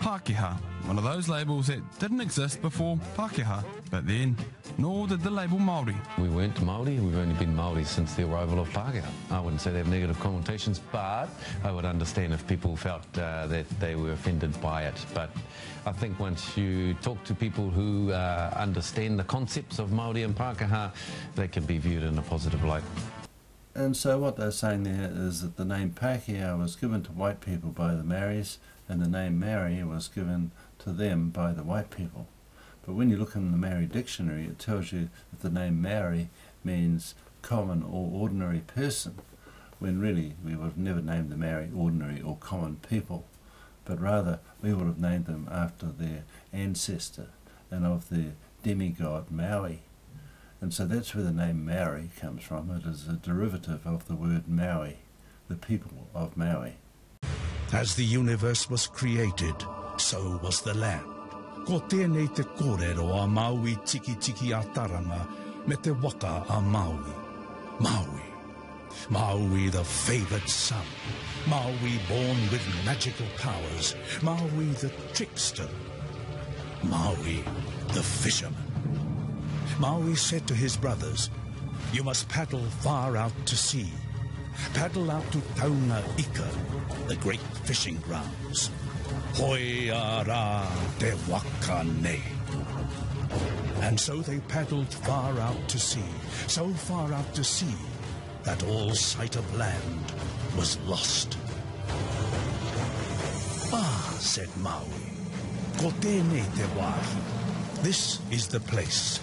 Pākehā, one of those labels that didn't exist before Pākehā, but then nor did the label Maori. We weren't Maori, we've only been Maori since the arrival of Pākehā. I wouldn't say they have negative connotations, but I would understand if people felt that they were offended by it. But I think once you talk to people who understand the concepts of Maori and Pākehā, they can be viewed in a positive light. And so what they're saying there is that the name Pākehā was given to white people by the Maoris, and the name Maori was given to them by the white people. But when you look in the Maori dictionary, it tells you that the name Maori means common or ordinary person, when really we would have never named the Maori ordinary or common people, but rather we would have named them after their ancestor and of their demigod Maui. And so that's where the name Maori comes from. It is a derivative of the word Maui, the people of Maui. As the universe was created, so was the land. Ko tēnei te kōrero a Maui tiki tiki a taranga me te waka a Maui. Maui. Maui the favoured son. Maui born with magical powers. Maui the trickster. Maui the fisherman. Maui said to his brothers, "You must paddle far out to sea. Paddle out to Taunga Ika, the great fishing grounds. Hoi ara te waka nei." And so they paddled far out to sea, so far out to sea that all sight of land was lost. "Ah," said Maui, "ko tēnei te wāhi. This is the place."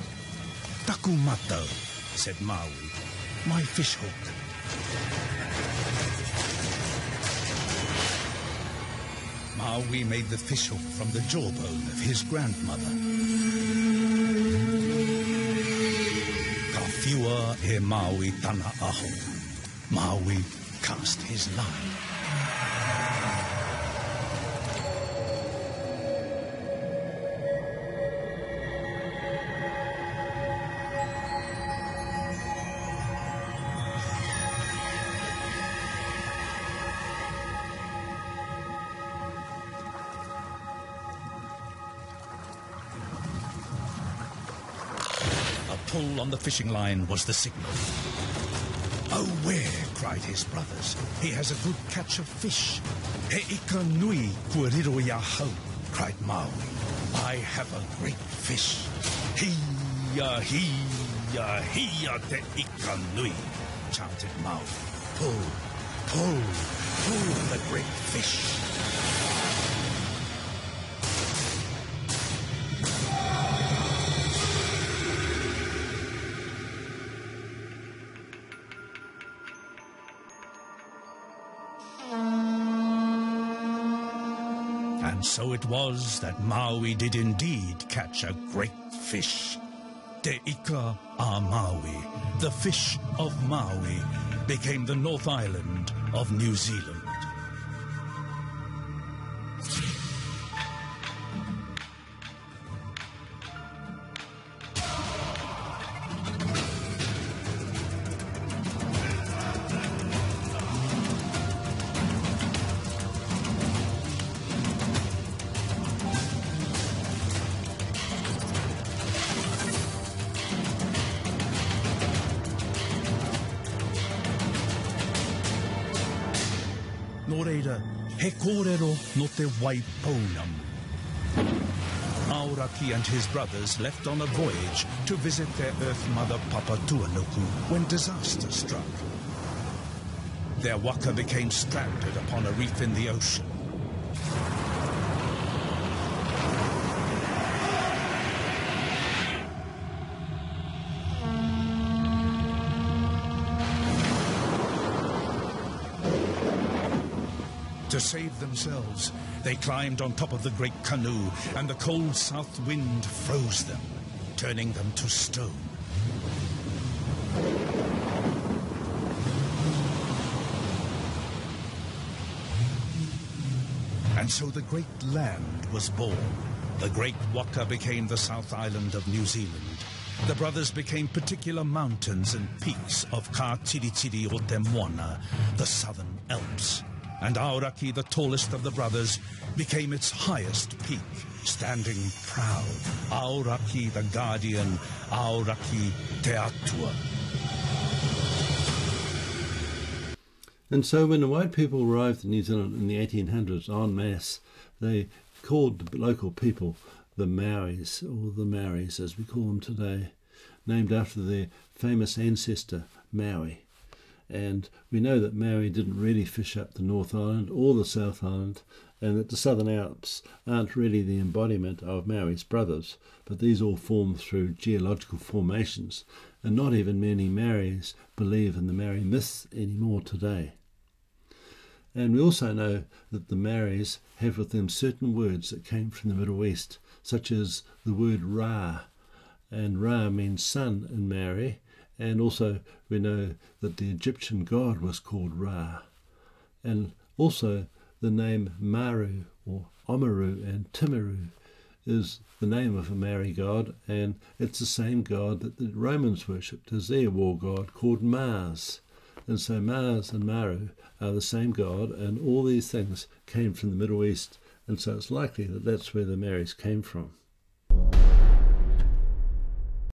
"Taku matau," said Maui, "my fish hook." Maui made the fish hook from the jawbone of his grandmother. Ka whiua e Maui tana aho. Maui cast his line. Pull on the fishing line was the signal. "Oh, where?" cried his brothers. "He has a good catch of fish." "He ika nui kua riro ia hau," cried Maui. "I have a great fish." "Hia, hia, hia te ika nui," chanted Maui. "Pull, pull, pull the great fish." And so it was that Maui did indeed catch a great fish. Te ika a Maui, the fish of Maui, became the North Island of New Zealand. Nō reira, he kōrero no te waipounamu. Aoraki and his brothers left on a voyage to visit their Earth Mother Papatuanuku when disaster struck. Their waka became stranded upon a reef in the ocean. To save themselves, they climbed on top of the great canoe, and the cold south wind froze them, turning them to stone. And so the great land was born. The great waka became the South Island of New Zealand. The brothers became particular mountains and peaks of Ka Tiri Tiri o Te Moana, the Southern Alps. and Aoraki, the tallest of the brothers, became its highest peak, standing proud. Aoraki the guardian, Aoraki te atua. And so when the white people arrived in New Zealand in the 1800s en masse, they called the local people the Maoris, or the Maoris as we call them today, named after their famous ancestor, Maui. And we know that Maui didn't really fish up the North Island or the South Island, and that the Southern Alps aren't really the embodiment of Maui's brothers, but these all formed through geological formations, and not even many Maoris believe in the Maori Myths anymore today. And we also know that the Maoris have with them certain words that came from the Middle East, such as the word Ra, and Ra means sun in Maori, and also we know that the Egyptian god was called Ra. And also the name Maru or Omaru and Timaru is the name of a Maori god, and it's the same god that the Romans worshipped as their war god, called Mars. And so Mars and Maru are the same god, and all these things came from the Middle East, and so it's likely that that's where the Maoris came from.